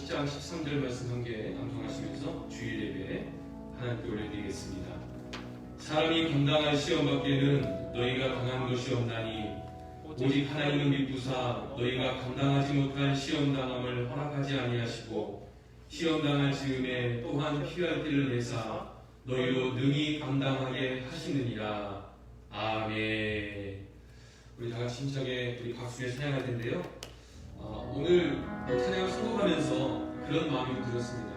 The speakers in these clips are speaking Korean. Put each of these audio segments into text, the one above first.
10장 13절 말씀 함께 암송하시면서 주일 예배 하나님께 올려드리겠습니다. 사람이 감당할 시험 밖에는 너희가 강한 것이 없나니 오직 하나님은 믿부사 너희가 감당하지 못할 시험당함을 허락하지 아니하시고 시험당할 즈음에 또한 필요할 때를 내사 너희로 능히 감당하게 하시느니라. 아멘. 우리 다같이 힘차게 우리 박수에 찬양할 텐데요. 오늘 찬양을 선곡하면서 그런 마음이 들었습니다.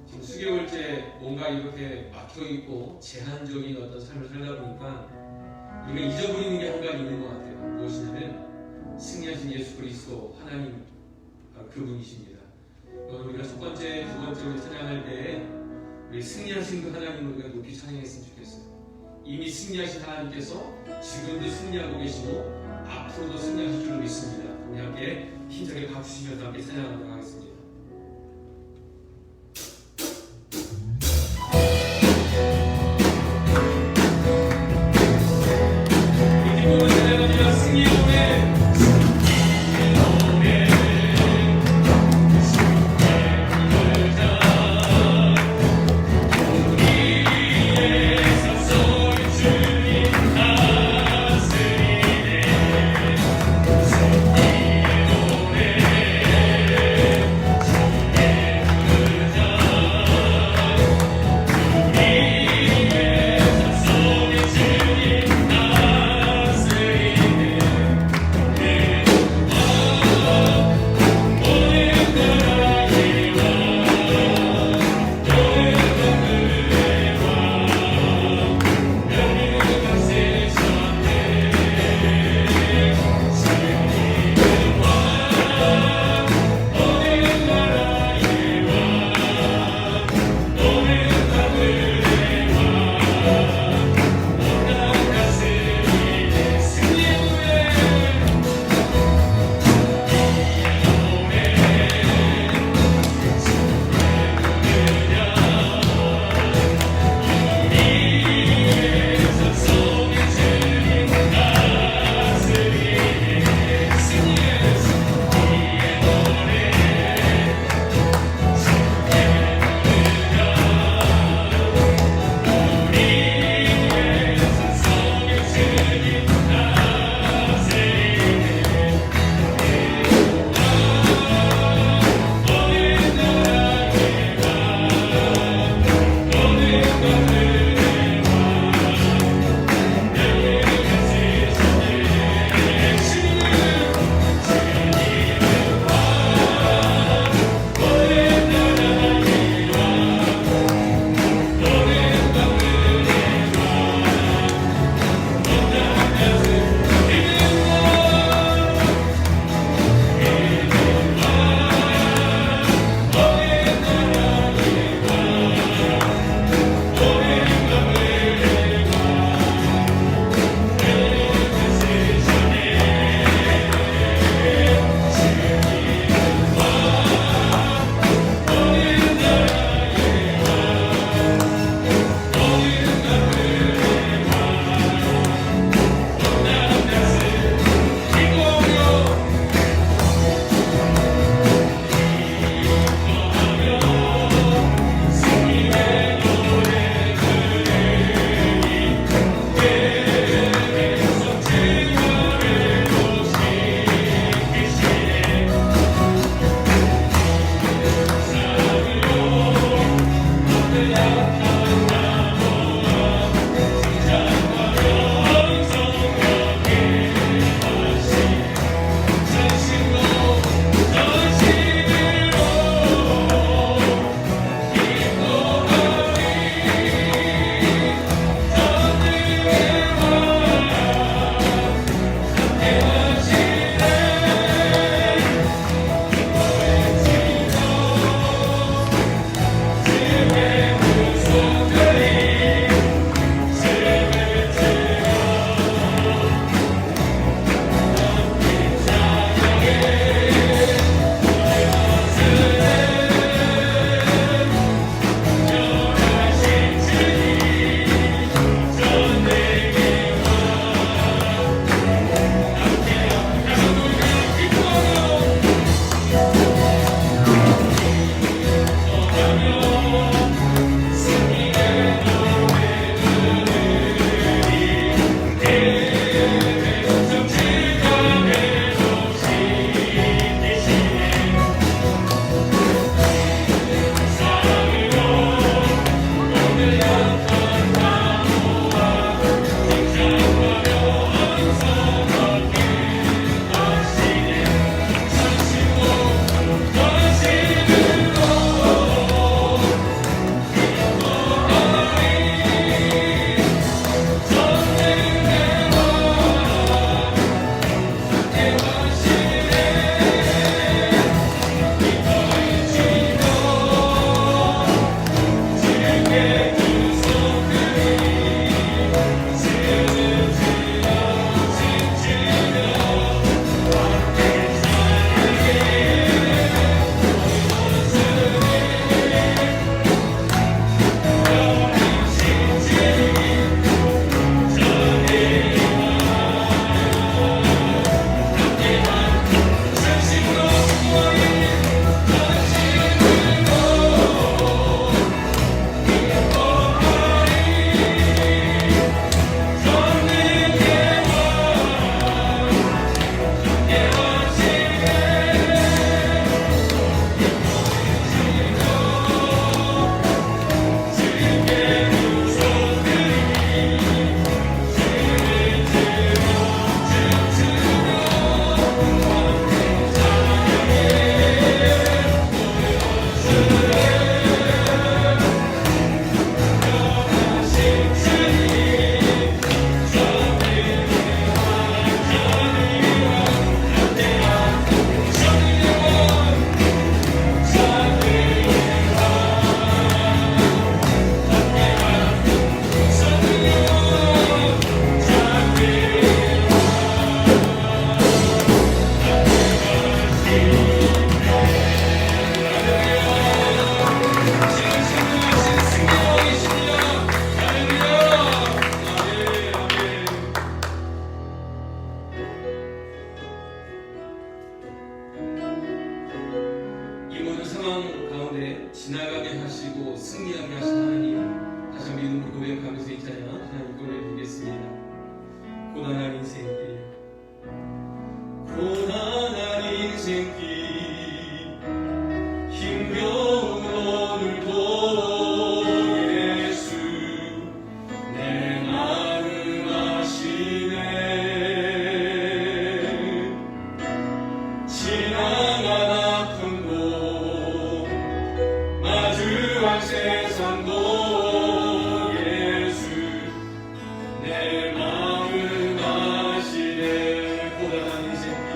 지금 수개월째 뭔가 이렇게 막혀있고 제한적인 어떤 삶을 살다 보니까 우리가 잊어버리는 게 한 가지 있는 것 같아요. 무엇이냐면 승리하신 예수 그리스도 하나님 그분이십니다. 우리가 첫 번째, 두 번째 우리 찬양할 때 우리 승리하신 그 하나님을 우리가 높이 찬양했으면 좋겠어요. 이미 승리하신 하나님께서 지금도 승리하고 계시고 앞으로도 승리하실 줄 믿습니다. 우리 함께 힘차게 박수 치면서 함께 찬양하도록 하겠습니다. 승리하게 하신 하나님, 다시 한번 믿음으로 고백하면서 이 찬양 하나님께 올려드리겠습니다. 고단한 인생길, 고단한 인생길, 힘겨운 오늘도 예수 내 마음 아시네. 지나간 아픔도 마주한 세상도 예수 내 마음 아시네. 고단한 인생길,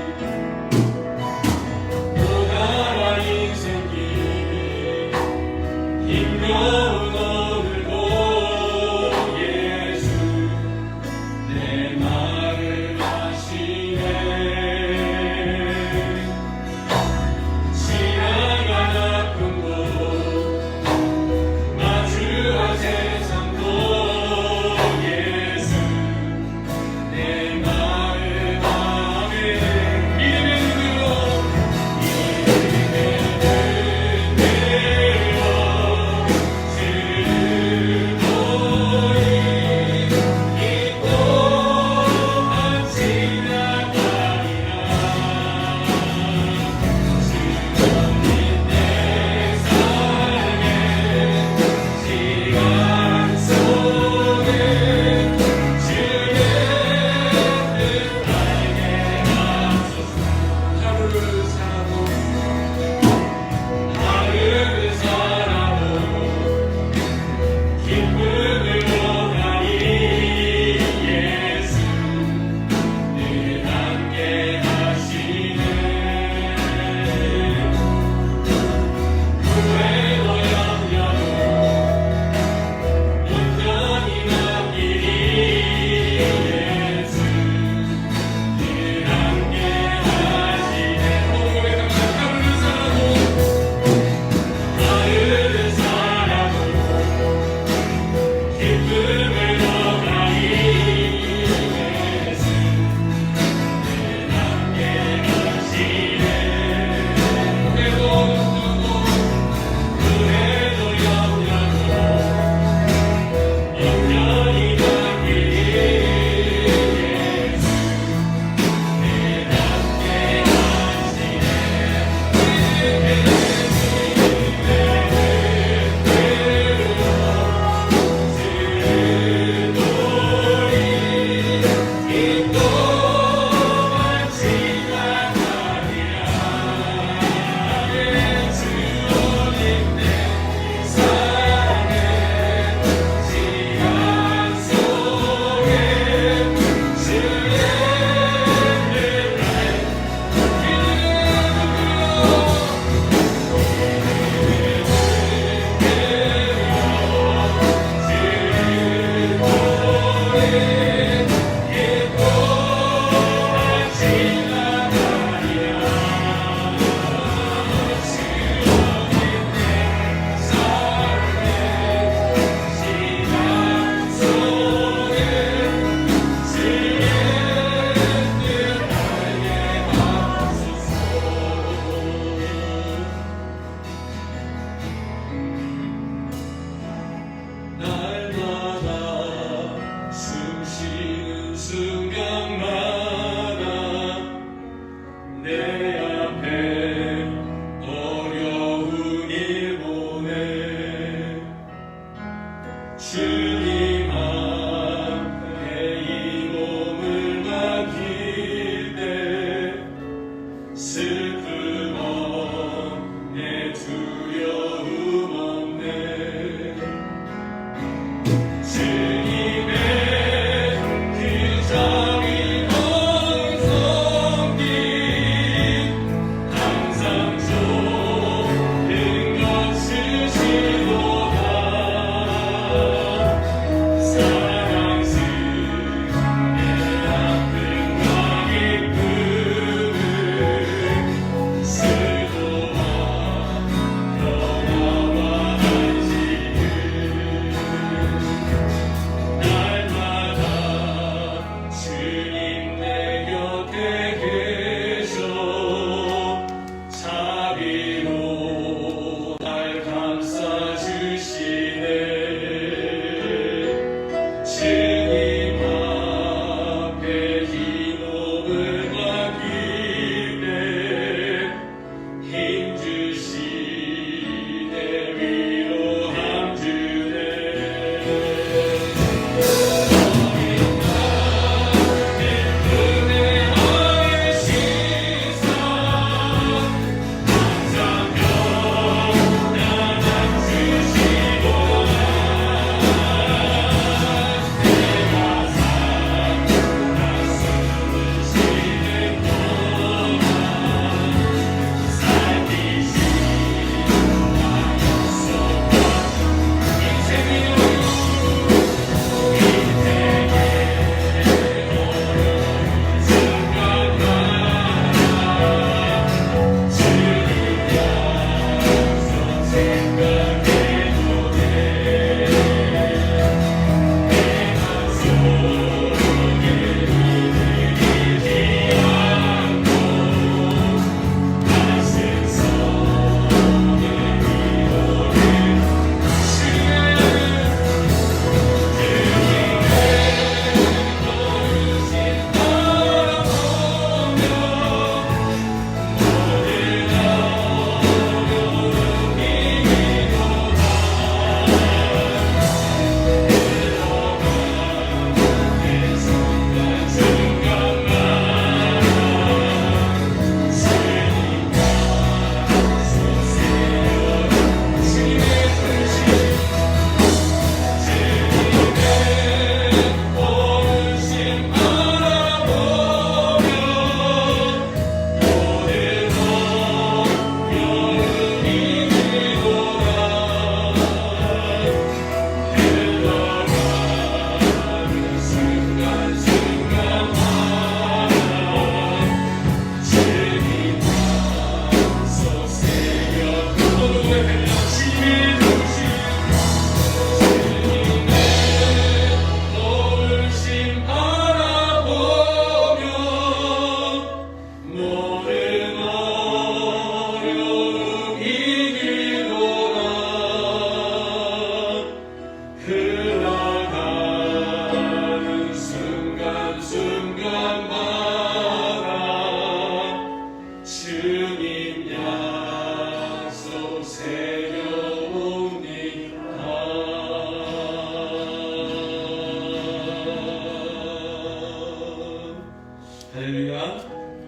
할렐루야.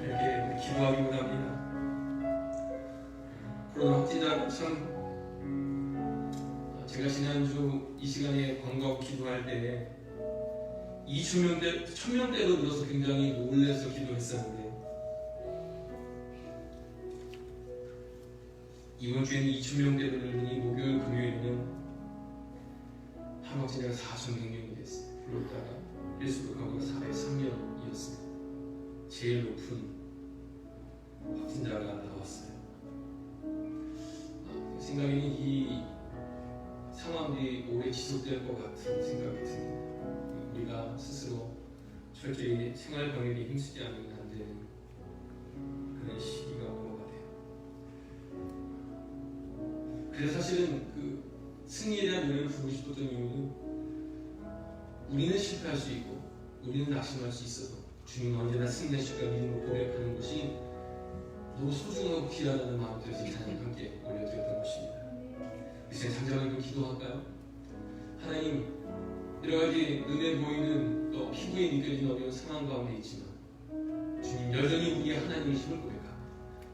이렇게 기도하기 원합니다. 코로나 확진자 참 제가 지난주 이 시간에 광고하고 기도할 때 2,000명대, 1,000명대로 늘어서 굉장히 놀라서 기도했었는데 이번 주에는 2,000명대로 늘더니 목요일, 금요일에는 하루 확진자가 4,100명이 됐어요. 그러다가 페이스북 광고가 403명이었습니다. 제일 높은 확진자가 나왔어요. 생각에는 이 상황이 오래 지속될 것 같은 생각이 듭니다. 우리가 스스로 철저히 생활 병역에 힘쓰지 않으면 안 되는 그런 시기가 온 것 같아요. 그래서 사실은 그 승리에 대한 노래를 부르고 싶었던 이유는 우리는 실패할 수 있고 우리는 낙심할 수 있어도 주님은 언제나 승리하실 까 믿음으로 고백하는 것이 너무 소중하고 귀하다는 마음을 들어서 이 찬양 함께 올려드렸던 것입니다. 이제 잠잠하고 기도할까요? 하나님, 여러 가지 눈에 보이는 또 피부에 느껴지는 어려운 상황 가운데 있지만 주님 여전히 우리의 하나님이심을 고백합니다.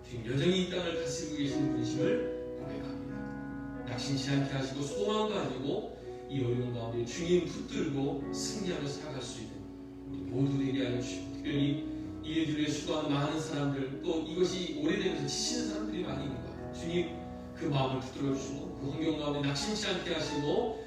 주님 여전히 이 땅을 다스리고 계시는 분이심을 고백합니다. 낙심치 않게 하시고 소망 가지고 이 어려운 가운데 주님 붙들고 승리하며 살아갈 수 있는 우리 모두 되게 하여 주시고 특별히 이 일주일에 수고하는 많은 사람들 또 이것이 오래되면서 지치는 사람들이 많이 있는 것 같아요. 주님 그 마음을 붙들어 주시고 그 환경 가운데 낙심치 않게 하시고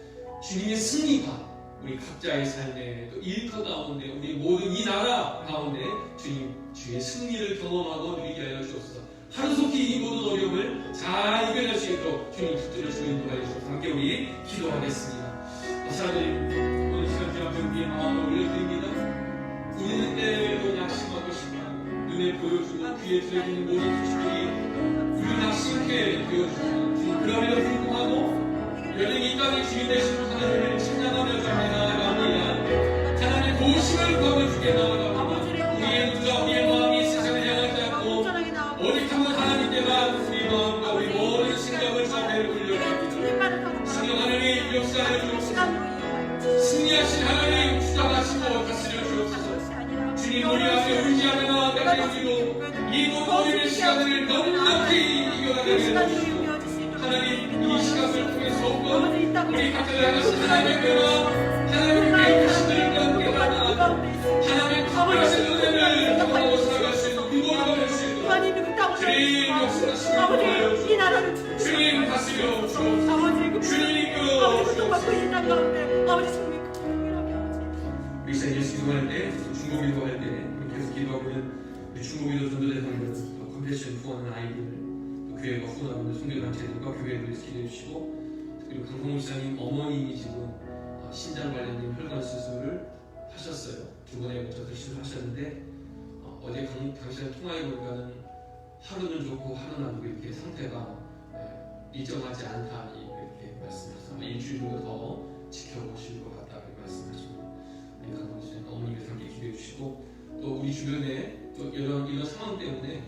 주님의 승리가 우리 각자의 삶에 또 일터 가운데 우리 모든 이 나라 가운데 주님 주의 승리를 경험하고 누리게 하여 주옵소서. 하루속히 이 모든 어려움을 잘 이겨낼 수 있도록 주님 붙들어 주시고 인도하여 주옵소서. 함께 우리 기도하겠습니다. 사랑하는 오늘 시간 주님 앞에 우리의 마음을 올려드립니다. 우리는 때로 낙심하고 싶지만 눈에 보여주고 귀에 들려지는 모든 소식들이 우리 낙심케 되어주시면 주님 그럼에도 불구하고 여전히 이 땅의 주인 되신 하나님을 찬양하며 나아갑니다. 하나님의 도심을 구하며 주께 나아갑니다. 우리의 눈과 우리의 마음이 세상을 향하지 않고 오직 한 번 하나님께만 우리 마음과 우리 모든 생각을 자매를 올려드립니다. 성령 하나님 역사를 주옵소서. 승리하신 하나님 주장하시고 다스려 주옵소서. 주님 우리 앞에 의지하며 나아가게 하시고 이 모든 어려운 시간을 넉넉히 이겨나가게 해주시고 하나님 이 시간을 통해서 우리 각자를 향하신 하나님의 은혜와 하나님의 계시들을 깨달아 하나님의 특별하신 은혜를 경험하고 살아갈 수 있는 위로가 될 수 있는 주님 역사하시고 하여 주옵소서. 주님 다스려 주옵소서. 주님 이끌어 주옵소서. 우리 사 예수 기도할 때 중보 기도할 때 계속 기도하고는 중보 기도 전도대상들 컴패션 후원하는 아이들 교회가 후원하는 선교단체들과 교회들을 기도해 주시고 그리고 강성호 목사님 어머님이 지금 신장 관련된 혈관 수술을 하셨어요. 2번에 걸쳐서 시술하셨는데 어제 당시랑 통화해 보니까는 하루는 좋고 하루는 안 좋고 이렇게 상태가 일정하지 않다 이렇게 말씀하셔서 일주일 정도 더 지켜보실 것 같다 이렇게 말씀하십니다. 우리 강성호 목사님 어머님께서 함께 기도해 주시고 또 우리 주변에 또 이런 상황 때문에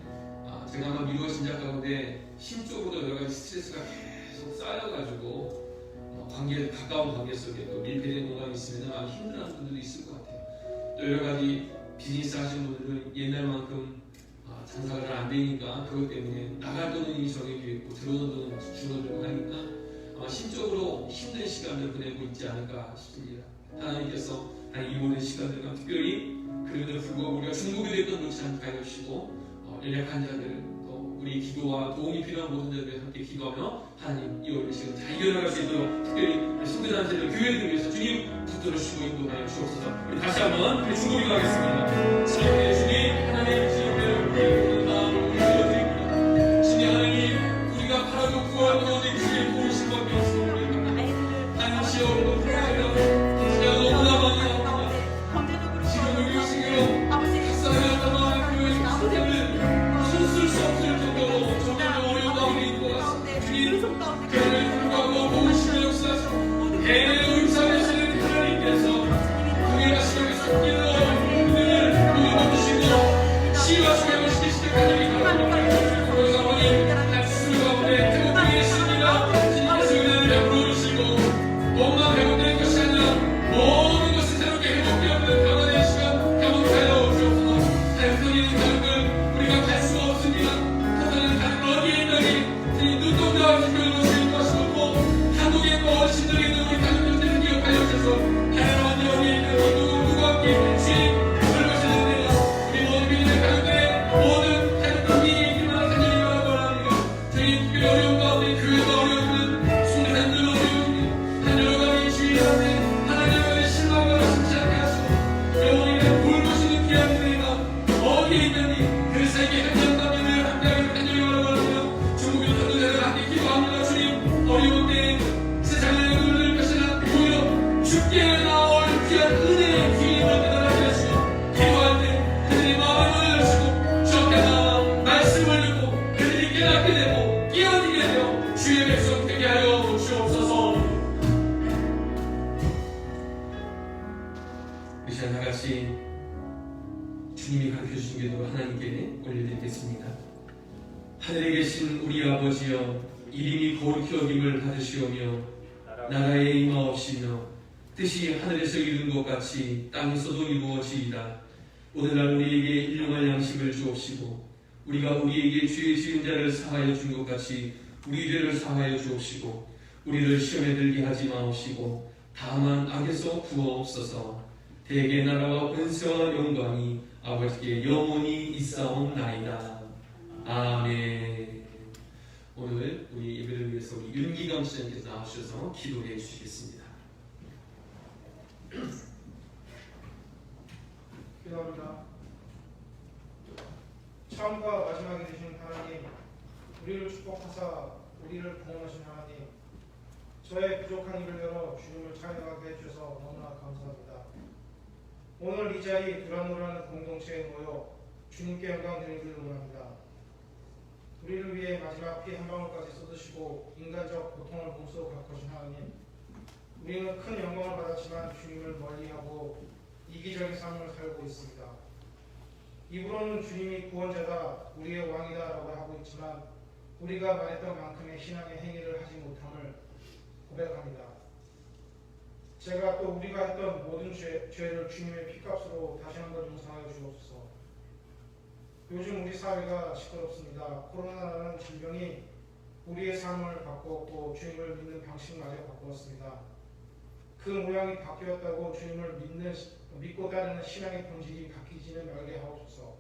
제가 아마 미루어 짐작 가운데 심적으로 여러 가지 스트레스가 계속 쌓여가지고 가까운 관계 속에 또 밀폐된 공간이 있으면 아주 힘들어하는 분들도 있을 것 같아요. 또 여러 가지 비즈니스 하시는 분들은 옛날만큼 장사가 잘 안 되니까 그것 때문에 나갈 돈은 정해져 있고 들어오는 돈은 줄어들고 하니까 아마 심적으로 힘든 시간을 보내고 있지 않을까 싶습니다. 하나님께서 이 모든 시간들과 특별히 그럼에도 불구하고 우리가 중복이 됐던 놓지 않게 하여 주시고 연약한 자들 또 우리 기도와 도움이 필요한 모든 자들에 함께 기도하며 하나님 이 어려운 시간 잘 이겨나갈 수 있도록 특별히 선교단체들 교회들 위해서 주님 붙들어 주시고 인도하여 주옵소서. 우리 다시 한번 우리 중보 기도하겠습니다. 사랑의 주님 하나님 주님께로 우리의 마음을 올려드립니다. 주님 하나님 우리가 바라고 구하는 오직 주의 도우심밖에 없습니다. 한시여로 구하여 진짜 너무나 많이 아픕니다. 지금 우리 시기로 학살하였던 마음의 교회의 상태를 손쓸 수 없을 정도로 정말로 어려운 가운데 있는 것 같습니다. 주님 그를 불구하고 도우심의 역사에서 대의 의사 되시는 하나님께서 우리가 시험에 섞이는 어려운 분들을 우리 주님이 가르쳐주신 기도 하나님께 올려드리겠습니다. 하늘에 계신 우리 아버지여, 이름이 거룩히 여김을 받으시오며 나라에 임하옵시며 뜻이 하늘에서 이룬 것 같이 땅에서도 이루어지이다. 오늘날 우리에게 일용할 양식을 주옵시고 우리가 우리에게 죄 지은 자를 사하여 준 것 같이 우리 죄를 사하여 주옵시고 우리를 시험에 들게 하지 마옵시고 다만 악에서 구하옵소서. 대개 나라와 권세와 영광이 아버지께 영원히 있사옵나이다. 아멘. 오늘 우리 예배를 위해서 우리 윤기감 시장님께서 나오셔서 기도해 주시겠습니다. 기도합니다. 처음과 마지막이 되신 하나님, 우리를 축복하사 우리를 구원하신 하나님, 저의 부족한 입을 열어 주님을 찬양하게 해주셔서 너무나 감사합니다. 오늘 이 자리 두란노라는 공동체에 모여 주님께 영광 드리기를 원합니다. 우리를 위해 마지막 피 한 방울까지 쏟으시고 인간적 고통을 몸소 겪으신 하나님, 우리는 큰 영광을 받았지만 주님을 멀리하고 이기적인 삶을 살고 있습니다. 입으로는 주님이 구원자다, 우리의 왕이다 라고 하고 있지만 우리가 말했던 만큼의 신앙의 행위를 하지 못함을 고백합니다. 제가 또 우리가 했던 모든 죄를 주님의 피값으로 다시 한번 용서하여 주옵소서. 요즘 우리 사회가 시끄럽습니다. 코로나라는 질병이 우리의 삶을 바꾸었고 주님을 믿는 방식마저 바꾸었습니다. 그 모양이 바뀌었다고 주님을 믿고 따르는 신앙의 본질이 바뀌지는 말게 하옵소서.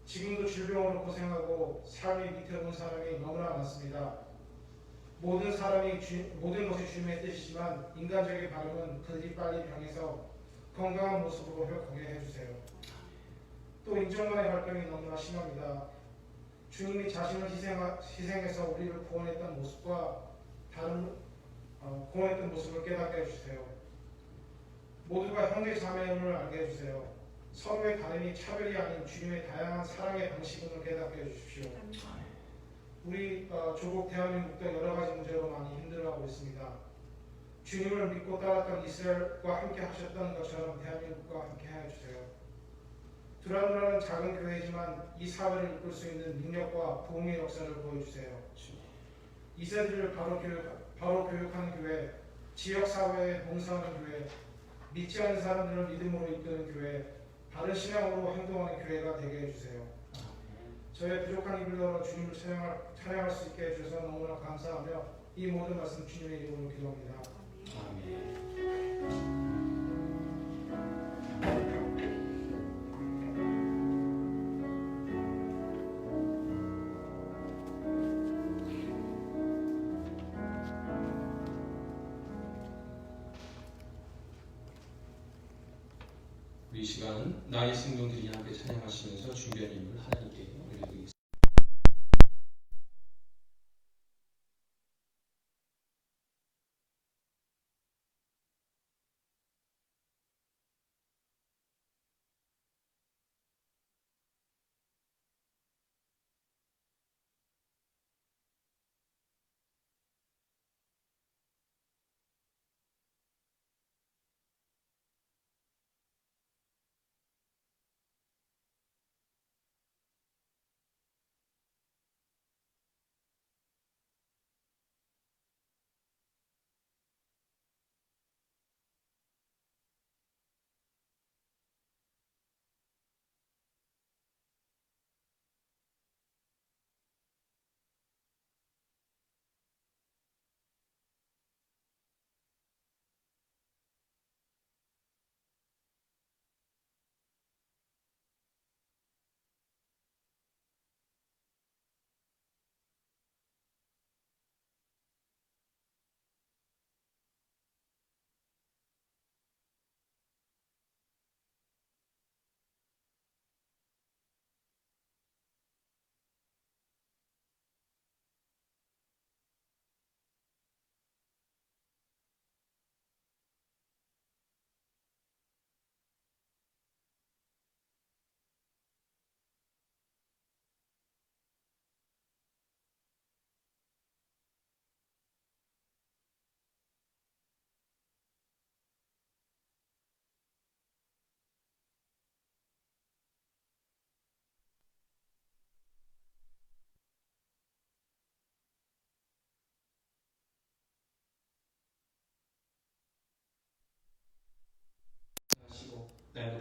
지금도 질병으로 고생하고 삶이 위태로운 사람이 너무나 많습니다. 모든 것이 주님의 뜻이지만 인간적인 발음은 그들이 빨리 병해서 건강한 모습으로 회복하게 해주세요. 또 인종간의 갈등이 너무나 심합니다. 주님이 자신을 희생해서 우리를 구원했던 모습과 다른 구원했던 모습을 깨닫게 해주세요. 모두가 형제 자매임을 알게 해주세요. 서로의 다름이 차별이 아닌 주님의 다양한 사랑의 방식임을 깨닫게 해주십시오. 우리 조국 대한민국도 여러 가지 문제로 많이 힘들어하고 있습니다. 주님을 믿고 따랐던 이스라엘과 함께 하셨던 것처럼 대한민국과 함께 해주세요. 두란노라는 작은 교회이지만 이 사회를 이끌 수 있는 능력과 부흥의 역사를 보여주세요. 이 세대를 바로 교육하는 교회, 지역사회에 봉사하는 교회, 믿지 않는 사람들을 믿음으로 이끄는 교회, 바른 신앙으로 행동하는 교회가 되게 해주세요. 저의 부족한 입을 열어 주님을 찬양할 수 있게 해주셔서 너무나 감사하며 이 모든 말씀 주님의 이름으로 기도합니다. 아멘. 이 시간 나의 생명들이 함께 찬양하시면서 준비한 인물 하나님께 올려드리겠습니다.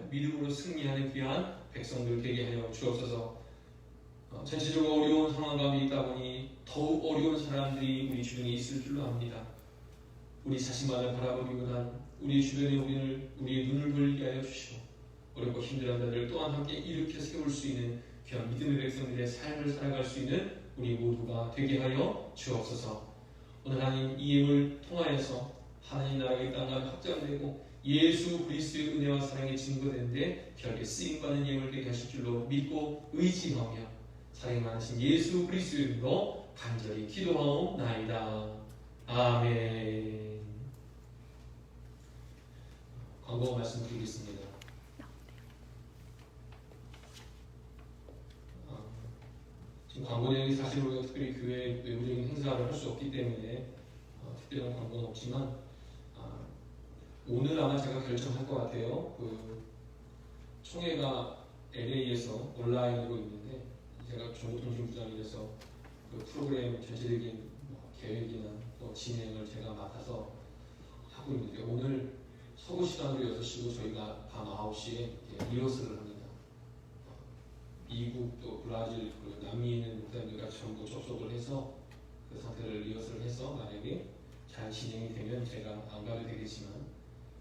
믿음으로 승리하는 귀한 백성들 되게 하여 주옵소서. 전체적으로 어려운 상황 가운데 있다 보니 더욱 어려운 사람들이 우리 주변에 있을 줄로 압니다. 우리 자신만을 바라보기보단 우리 주변에 우리의 눈을 돌리게 하여 주시고 어렵고 힘들어하는 자들을 또한 함께 일으켜 세울 수 있는 귀한 믿음의 백성들의 삶을 살아갈 수 있는 우리 모두가 되게 하여 주옵소서. 오늘 하나님 이 예물 통하여서 하나님 나라의 땅과 확장되고 예수 그리스도의 은혜와 사랑이 증거되는데 별게 쓰임받는 예물 되게 하실 줄로 믿고 의지하며 사랑이 많으신 예수 그리스도의 이름으로 간절히 기도하옵나이다. 아멘. 광고 말씀드리겠습니다. 지금 광고 내용이 사실 우리가 특별히 교회 외부적인 행사를 할 수 없기 때문에 특별한 광고는 없지만 오늘 아마 제가 결정할 것 같아요. 그 총회가 LA에서 온라인으로 있는데 제가 정보통신부장이라서 그 프로그램 전체적인 계획이나 또 진행을 제가 맡아서 하고 있는데 오늘 서구 시간으로 6시고 저희가 밤 9시에 리허설을 합니다. 미국 또 브라질 그리고 남미에 있는 목사님들과 전부 접속을 해서 그 상태를 리허설을 해서 만약에 잘 진행이 되면 제가 안 가도 되겠지만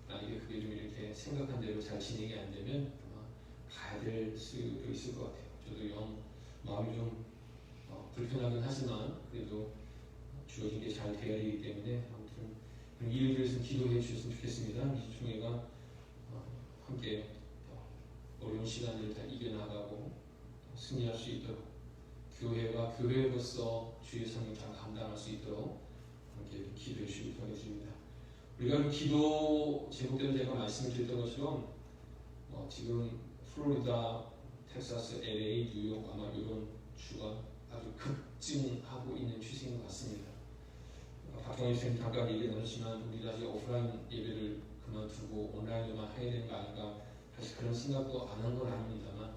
만약에 그게 좀 이렇게 생각한 대로 잘 진행이 안 되면 아마 가야 될 수도 있을 것 같아요. 저도 마음이 좀 불편하긴 하지만 그래도 주어진 게 잘 돼야 되기 때문에 아무튼 이 일에 대해서 기도해 주셨으면 좋겠습니다. 미주총회가 함께 어려운 시간들을 다 이겨나가고 승리할 수 있도록 교회가 교회로서 주의 성령 잘 감당할 수 있도록 함께 기도해 주시기 바라겠습니다. 우리가 그 기도 제목대로 제가 말씀을 드렸던 것처럼 지금 플로리다, 텍사스, LA, 뉴욕 아마 이런 주가 아주 급증하고 있는 추세인 것 같습니다. 박정희 선생님 잠깐 얘기 나눴지만 우리 다시 오프라인 예배를 그만두고 온라인으로만 해야 되는 거 아닌가 사실 그런 생각도 안 한 건 아닙니다만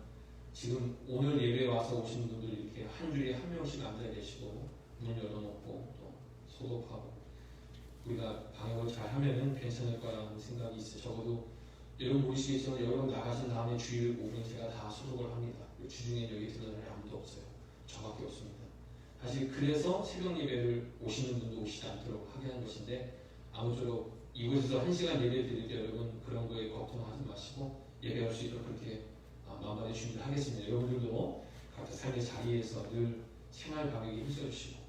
지금 오늘 예배에 와서 오신 분들 이렇게 한 줄에 한 명씩 앉아 계시고 문 열어놓고 또 소독하고 우리가 방역을 잘 하면은 괜찮을 거라는 생각이 있어요. 적어도 여러분 모르시겠지만 여러분 나가신 다음에 주일 오면 제가 다 소독을 합니다. 주중에 여기 들어오는 사람이 아무도 없어요. 저밖에 없습니다. 사실 그래서 새벽 예배를 오시는 분도 오시지 않도록 하게 한 것인데 아무쪼록 이곳에서 1시간 예배 드릴 때 여러분 그런 거에 걱정하지 마시고 예배할 수 있도록 그렇게 마음만에 준비를 하겠습니다. 여러분들도 각자 삶의 자리에서 늘 생활 방역에 힘써주시고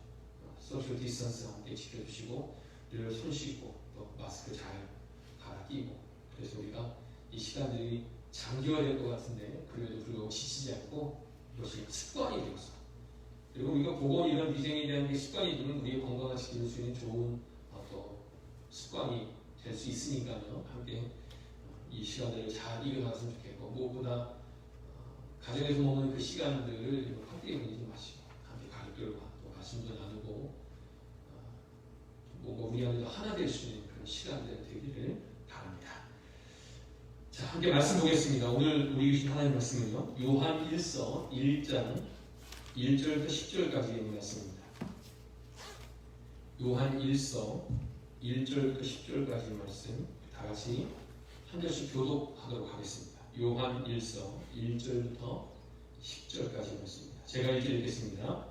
소셜 디스턴스 함께 지켜주시고 늘 손 씻고 또 마스크 잘 갈아 끼고 그래서 우리가 이 시간들이 장기화될 것 같은데 그래도 불구하고 지치지 않고 이것이 습관이 되어서 그리고 우리가 보건 이런 위생에 대한 습관이 되면 우리의 건강을 지킬 수 있는 좋은 또 습관이 될 수 있으니까요. 함께 이 시간들을 잘 이겨나갔으면 좋겠고 무엇보다 가정에서 먹는 그 시간들을 헛되이 보내지 마시고 함께 가족들과 또 말씀도 나누고 뭔가 우리 안에도 하나 될 수 있는 그런 시간들 되기를 바랍니다. 자, 함께 말씀 보겠습니다. 오늘 우리 주신 하나님의 말씀은요. 요한 1서 1장 1절부터 10절까지의 말씀입니다. 요한 1서 1절부터 10절까지의 말씀 다 같이 한 절씩 교독하도록 하겠습니다. 요한 1서 1절부터 10절까지 말씀입니다. 제가 읽겠습니다.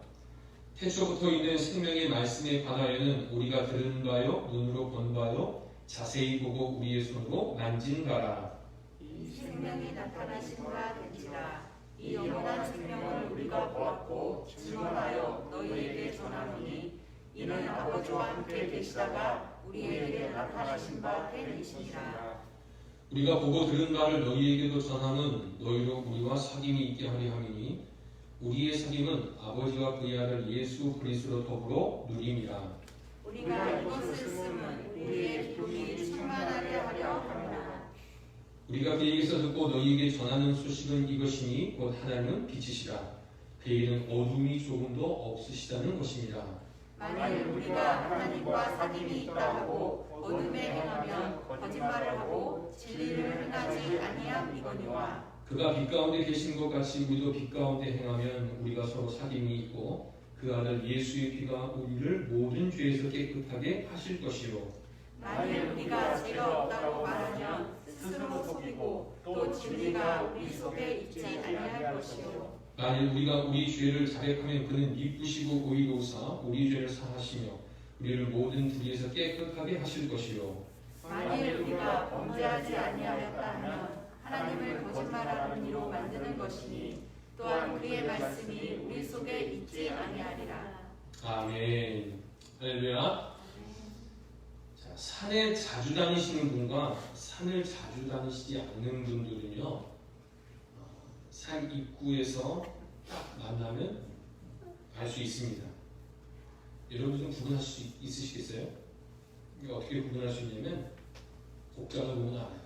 태초부터 있는 생명의 말씀에 관하여는 우리가 들은 바요 눈으로 본 바요 자세히 보고 우리의 손으로 만진 바라. 이 생명이 나타나신 바 된지라. 이 영원한 생명을 우리가 보았고 증언하여 너희에게 전하노니 이는 아버지와 함께 계시다가 우리에게 나타나신 바 됨이시니라. 우리가 보고 들은 바를 너희에게도 전함은 너희로 우리와 사귐이 있게 하려 함이니 우리의 사귐은 아버지와 그의 아들 예수 그리스도로 더불어 누림이라. 우리가 이것을 쓰면 우리의 기쁨이 충만하려 하려 합니다. 우리가 그에게서 듣고 너희에게 전하는 소식은 이것이니 곧 하나님은 빛이시라. 그에게는 어둠이 조금도 없으시다는 것입니다. 만일 우리가 하나님과 사귐이 있다 하고 어둠에 행하면 거짓말을 하고 진리를 행하지 아니함이거니와. 그가 빛 가운데 계신 것 같이 우리도 빛 가운데 행하면 우리가 서로 사귐이 있고 그 아들 예수의 피가 우리를 모든 죄에서 깨끗하게 하실 것이요. 만일 우리가 죄가 없다고 말하면 스스로 속이고 또 진리가 우리 속에 있지 아니할 것이요. 만일 우리가 우리 죄를 자백하면 그는 미쁘시고 의로우사 우리 죄를 사하시며 우리를 모든 불의에서 깨끗하게 하실 것이요. 만일 우리가 범죄하지 아니하였다 하면 하나님을 거짓말하는 이로 만드는 것이니 또한 그의 말씀이 우리 속에 있지 아니하리라. 아멘. 할렐루야. 자, 산에 자주 다니시는 분과 산을 자주 다니시지 않는 분들은요, 산 입구에서 딱 만나면 알 수 있습니다. 여러분 좀 구분할 수 있으시겠어요? 이게 어떻게 구분할 수 있냐면 복장을 보면 알아요.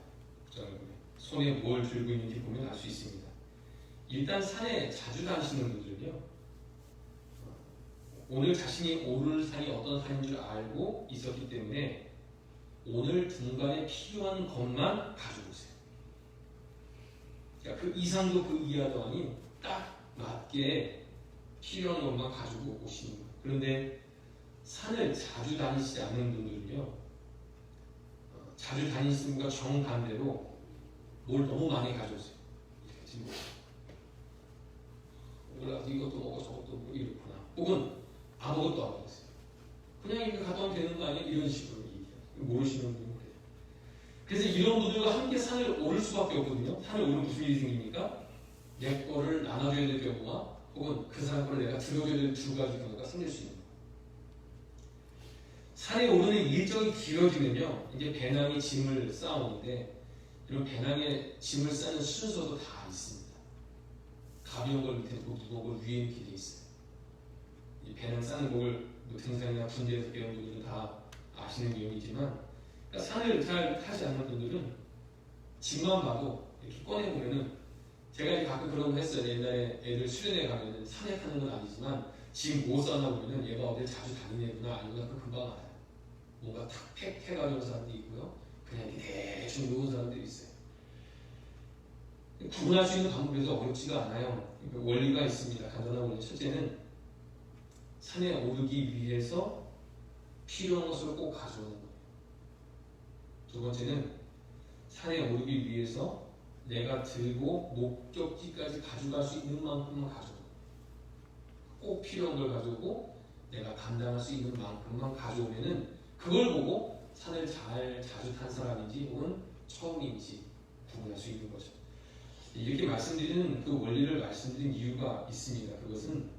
복장을 보면 손에 뭘 들고 있는지 보면 알 수 있습니다. 일단 산에 자주 다니시는 분들은요, 오늘 자신이 오를 산이 어떤 산인 줄 알고 있었기 때문에 오늘 중간에 필요한 것만 가지고 오세요. 그러니까 그 이상도 그 이하도 아닌 딱 맞게 필요한 것만 가지고 오시는 거예요. 그런데 산을 자주 다니시지 않는 분들은요, 자주 다니시는 분과 정반대로 뭘 너무 많이 가져오세요. 이렇게 지금 올라가서 이것도 먹고 저것도 먹고 이렇구나. 혹은 아무것도 안 먹었어요. 그냥 이렇게 가도 되는 거 아니야? 이런 식으로 얘기해요. 모르시는 분은 그래요. 그래서 이런 분들과 함께 산을 오를 수밖에 없거든요. 산을 오르면 무슨 일이 생깁니까? 내 거를 나눠줘야 될 경우가, 혹은 그 사람 거를 내가 들어줘야 될 두 가지 경우가 생길 수 있는 거예요. 산에 오르는 일정이 길어지면요, 이제 배낭이 짐을 쌓아오는데, 이런 배낭에 짐을 싸는 순서도 다 있습니다. 가벼운 걸 밑에 놓고 무거운 걸 위에 놓게 돼 있어요. 이 배낭 싸는 법을 뭐 등산이나 군대에서 배운 분들은 다 아시는 내용이지만, 그러니까 산을 잘 타지 않는 분들은 짐만 봐도 이렇게 꺼내 보면은, 제가 이제 가끔 그런 거 했어요. 옛날에 애들 수련회 가면은 산에 타는 건 아니지만 짐 못 싸나 보면은 얘가 어딜 자주 다니는 애구나 아니구나 그 금방 알아요. 뭔가 탁 팩해가지고 오는 사람도 있고요, 그냥 이렇게 대충 놓은 사람들이 있어요. 구분할 수 있는 방법에서 어렵지가 않아요. 그러니까 원리가 있습니다. 간단한 원리. 첫째는 산에 오르기 위해서 필요한 것을 꼭 가져오는 거예요. 두 번째는 산에 오르기 위해서 내가 들고 목적지까지 가져갈 수 있는 만큼만 가져오고, 꼭 필요한 걸 가져오고 내가 감당할 수 있는 만큼만 가져오면은 그걸 보고 산을 자주 탄 사람인지 혹은 처음인지 구분할 수 있는 거죠. 이렇게 말씀드리는 그 원리를 말씀드린 이유가 있습니다. 그것은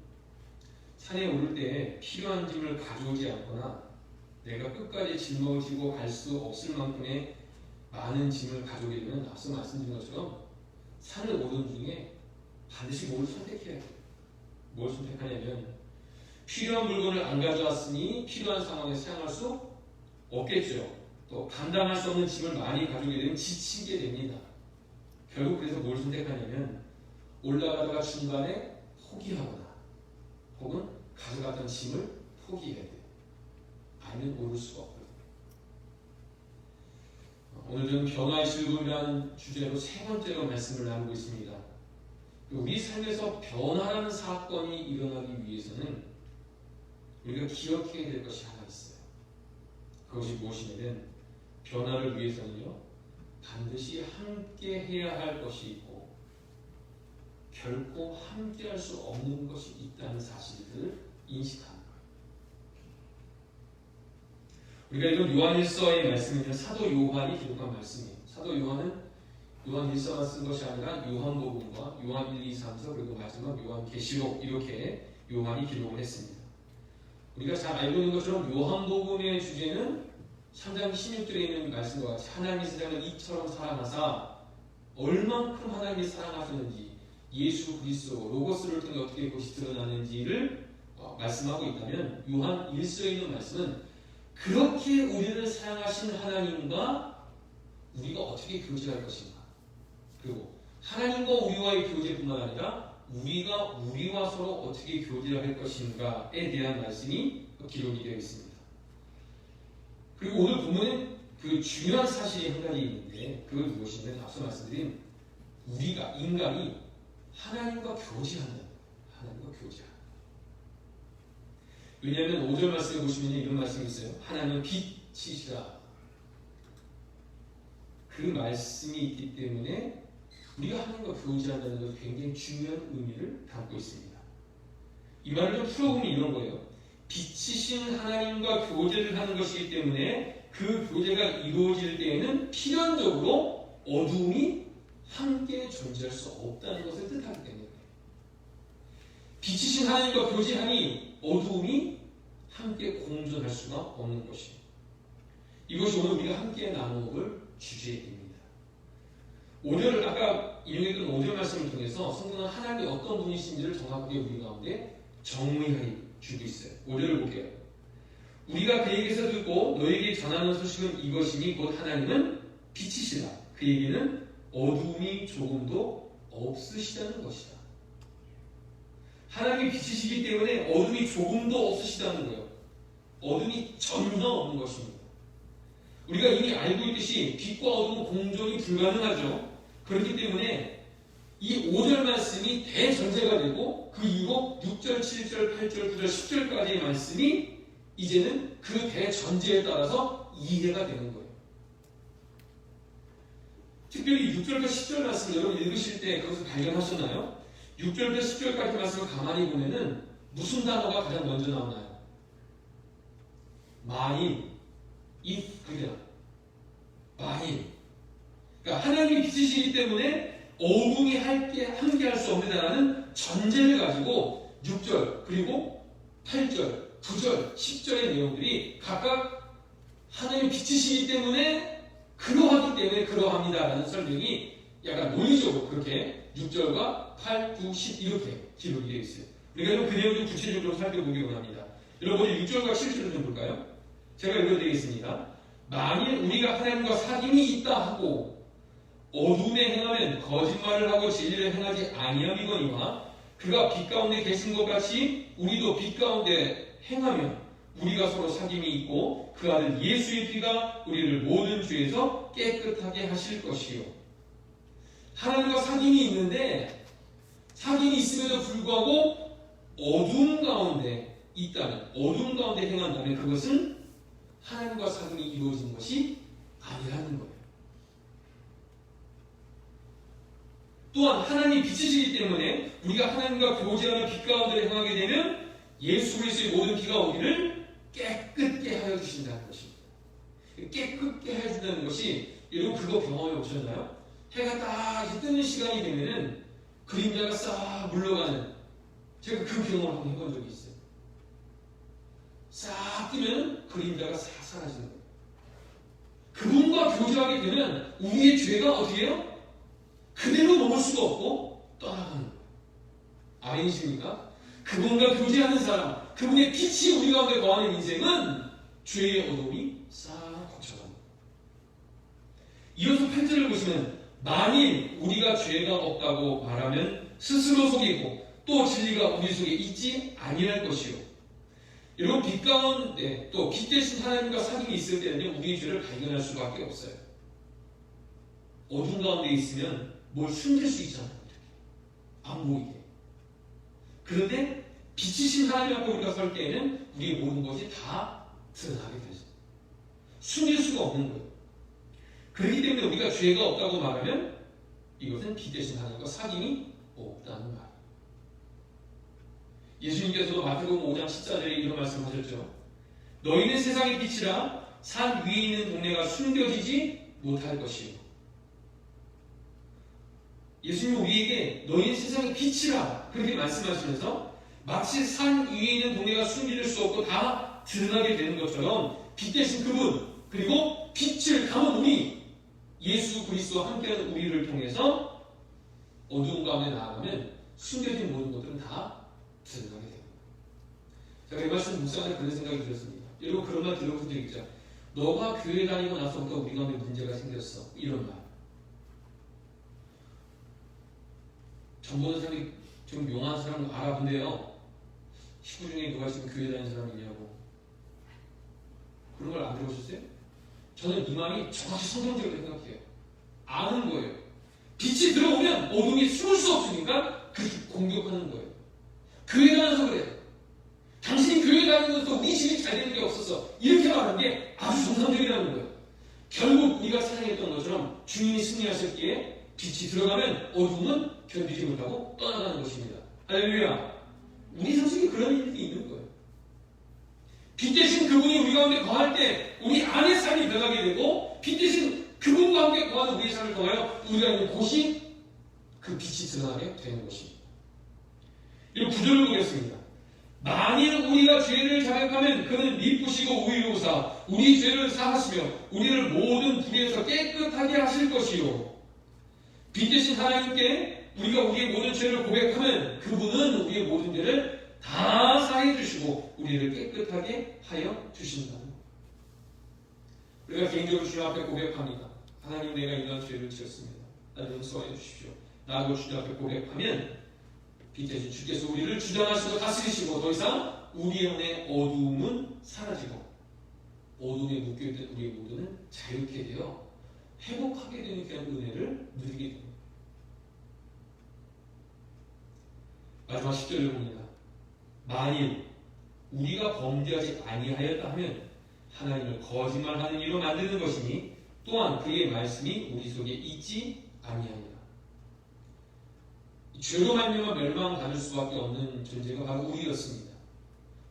산에 오를 때 필요한 짐을 가져오지 않거나 내가 끝까지 짊어지고 갈 수 없을 만큼의 많은 짐을 가져오게 되면 앞서 말씀드린 것처럼 산을 오르는 중에 반드시 뭘 선택해야 돼요. 뭘 선택하냐면 필요한 물건을 안 가져왔으니 필요한 상황에 사용할 수 없겠죠. 또 감당할 수 없는 짐을 많이 가져오게 되면 지치게 됩니다. 결국 그래서 뭘 선택하냐면 올라가다가 중간에 포기하거나 혹은 가져갔던 짐을 포기해야 돼요. 아니면 오를 수가 없거든요. 오늘 저는 변화의 즐거움이라는 주제로 세 번째로 말씀을 나누고 있습니다. 우리 삶에서 변화라는 사건이 일어나기 위해서는 우리가 기억해야 될 것이 하나 있어요. 그것이 무엇이냐면 변화를 위해서는요, 반드시 함께 해야 할 것이 있고 결코 함께 할 수 없는 것이 있다는 사실을 인식하는 거예요. 우리가 이런 요한일서의 말씀은요, 사도 요한이 기록한 말씀이에요. 사도 요한은 요한일서만 쓴 것이 아니라 요한복음과 요한 1, 2, 3서 그리고 마지막 요한계시록 이렇게 요한이 기록을 했습니다. 우리가 잘 알고 있는 것처럼 요한복음의 주제는 3장 16절에 있는 말씀과 같이 하나님이 세상을 이처럼 사랑하사 얼만큼 하나님이 사랑하셨는지 예수 그리스도 로고스를 통해 어떻게 그것이 드러나는지를 말씀하고 있다면, 요한 1서에 있는 말씀은 그렇게 우리를 사랑하신 하나님과 우리가 어떻게 교제할 것인가, 그리고 하나님과 우리와의 교제뿐만 아니라 우리가 우리와 서로 어떻게 교제를 할 것인가에 대한 말씀이 기록이 되어 있습니다. 그리고 오늘 본문에 그 중요한 사실이 한 가지 있는데, 그건 무엇이냐면 앞서 말씀드린 우리가 인간이 하나님과 교제한다. 하나님과 교제한다. 왜냐하면 5절 말씀에 보시면 이런 말씀이 있어요. 하나님은 빛이시라. 그 말씀이 있기 때문에 우리가 하나님과 교제한다는 것은 굉장히 중요한 의미를 담고 있습니다. 이 말을 좀 풀어보면 이런 거예요. 빛이신 하나님과 교제를 하는 것이기 때문에 그 교제가 이루어질 때에는 필연적으로 어두움이 함께 존재할 수 없다는 것을 뜻하기 때문에 빛이신 하나님과 교제하니 어두움이 함께 공존할 수가 없는 것이에요. 이것이 오늘 우리가 함께 나눠볼 주제입니다. 5절 아까 인용했던 5절 말씀을 통해서 성경은 하나님이 어떤 분이신지를 정확하게 우리 가운데 정의해 주고 있어요. 5절을 볼게요. 우리가 그에게서 듣고 너에게 전하는 소식은 이것이니 곧 하나님은 빛이시라. 그에게는 어두움이 조금도 없으시다는 것이다. 하나님이 빛이시기 때문에 어둠이 조금도 없으시다는 거예요. 어둠이 전혀 없는 것입니다. 우리가 이미 알고 있듯이 빛과 어둠은 공존이 불가능하죠. 그렇기 때문에 이 5절 말씀이 대전제가 되고 그 이후로 6절, 7절, 8절, 9절, 10절까지의 말씀이 이제는 그 대전제에 따라서 이해가 되는 거예요. 특별히 6절과 10절 말씀 여러분 읽으실 때 그것을 발견하셨나요? 6절부터 10절까지 말씀을 가만히 보면은 무슨 단어가 가장 먼저 나오나요? 만일, if, 그냥 만일. 그러니까 하나님이 빛이시기 때문에 어둠이 함께할 수 없느냐라는 전제를 가지고 6절 그리고 8절, 9절, 10절의 내용들이 각각 하나님이 빛이시기 때문에 그러하기 때문에 그러합니다라는 설명이 약간 논리적으로 그렇게 6절과 8, 9, 10 이렇게 기록이 되어 있어요. 우리가 그 내용을 구체적으로 살펴보기 원합니다. 여러분 6절과 7절을 좀 볼까요? 제가 읽어드리겠습니다. 만일 우리가 하나님과 사귐이 있다 하고 어둠에 행하면 거짓말을 하고 진리를 행하지 아니함이거니와 그가 빛 가운데 계신 것 같이 우리도 빛 가운데 행하면 우리가 서로 사귐이 있고 그 아들 예수의 피가 우리를 모든 죄에서 깨끗하게 하실 것이요. 하나님과 사귐이 있는데 사귐이 있음에도 불구하고 어둠 가운데 있다면, 어둠 가운데 행한다면 그것은 하나님과 사귐이 이루어진 것이 아니라는 거예요. 또한 하나님이 빛이시기 때문에 우리가 하나님과 교제하는 빛 가운데 행하게 되면 예수 그리스도의 모든 피가 우리를 깨끗게 하여 주신다는 것입니다. 깨끗게 하여 준다는 것이 여러분 그거 경험해 보셨나요? 해가 딱 이제 뜨는 시간이 되면은 그림자가 싹 물러가는, 제가 그 경험을 한번 해본 적이 있어요. 싹 뜨면 그림자가 싹 사라지는 거예요. 그분과 교제하게 되면 우리의 죄가 어떻게 해요? 그대로 넘을 수가 없고 떠나가는 거예요. 아멘이십니까? 그분과 교제하는 사람, 그분의 빛이 우리 가운데 거하는 인생은 죄의 어둠이 싹 거쳐갑니다. 이어서 8절을 보시면 만일 우리가 죄가 없다고 말하면 스스로 속이고 또 진리가 우리 속에 있지 아니할 것이요. 여러분 빛 가운데 또 빛 대신 하나님과 사귐이 있을 때는요 우리의 죄를 발견할 수밖에 없어요. 어둠 가운데 있으면 뭘 숨길 수 있잖아요. 안 보이게. 그런데 빛이신 하나님 앞에 우리가 설 때에는 우리의 모든 것이 다 드러나게 되죠. 숨길 수가 없는 거예요. 그렇기 때문에 우리가 죄가 없다고 말하면 이것은 빛 대신 하나님과 사귐이 없다는 말이에요. 예수님께서도 마태복음 5장 14절에 이런 말씀하셨죠. 너희는 세상의 빛이라 산 위에 있는 동네가 숨겨지지 못할 것이요. 예수님은 우리에게 너희는 세상의 빛이라 그렇게 말씀하시면서 마치 산 위에 있는 동네가 숨길 수 없고 다 드러나게 되는 것처럼 빛 대신 그분 그리고 빛을 담은 우리 예수 그리스도와 함께하는 우리를 통해서 어두운 가운데 나아가면 숨겨진 모든 것들은 다 드러나게 됩니다. 제가 이 말씀 묵상하면서 그런 생각이 들었습니다. 여러분 그런 말 들어본 적 있죠? 너가 교회 다니고 나서부터 우리 가운데 문제가 생겼어. 이런 말. 전 보는 사람이 좀 용한 사람 알아본대요. 식구 중에 누가 지금 교회 다니는 사람이 있냐고. 그런 걸 안 들어보셨어요? 저는 이 말이 정확히 성경적으로 생각해요. 아는 거예요. 빛이 들어오면 어둠이 숨을 수 없으니까 그렇게 공격하는 거예요. 교회 다녀서 그래. 당신이 교회 다니면서 우리 집이 잘 되는 게 없었어. 이렇게 말하는 게 아주 정상적이라는 거예요. 결국 우리가 찬양했던 것처럼 주님이 승리하셨기에 빛이 들어가면 어둠은 견디지 못하고 떠나가는 것입니다. 할렐루야. 우리 삶 속에 그런 일들이 있는 거예요. 빛 대신 그분이 우리 가운데 거할 때 우리 안의 삶이 변하게 되고, 빛 대신 그분과 함께 거하는 우리의 삶을 통하여 우리가 있는 곳이 그 빛이 드러나게 되는 것입니다. 이 구절을 보겠습니다. 만일 우리가 죄를 자백하면 그는 미쁘시고 의로우사 우리 죄를 사하시며 우리를 모든 불의에서 깨끗하게 하실 것이요. 빛 대신 하나님께 우리가 우리의 모든 죄를 고백하면 그분은 우리의 모든 죄를 다 사해 주시고 우리를 깨끗하게 하여 주신다. 우리가 개인적으로 주님 앞에 고백합니다. 하나님, 내가 이런 죄를 지었습니다. 나를 용서해 주십시오. 나도 주님 앞에 고백하면 빛 대신 주께서 우리를 주장하시고 다스리시고 더 이상 우리의 안에 어두움은 사라지고 어둠에 묶여있던 우리의 모두는 자유케 되어 회복하게 되는 그런 은혜를 누리게 됩니다. 마지막 10절을 봅니다. 만일 우리가 범죄하지 아니하였다 하면 하나님을 거짓말하는 이로 만드는 것이니 또한 그의 말씀이 우리 속에 있지 아니하니라. 죄로 말미암아 멸망받을 수밖에 없는 존재가 바로 우리였습니다.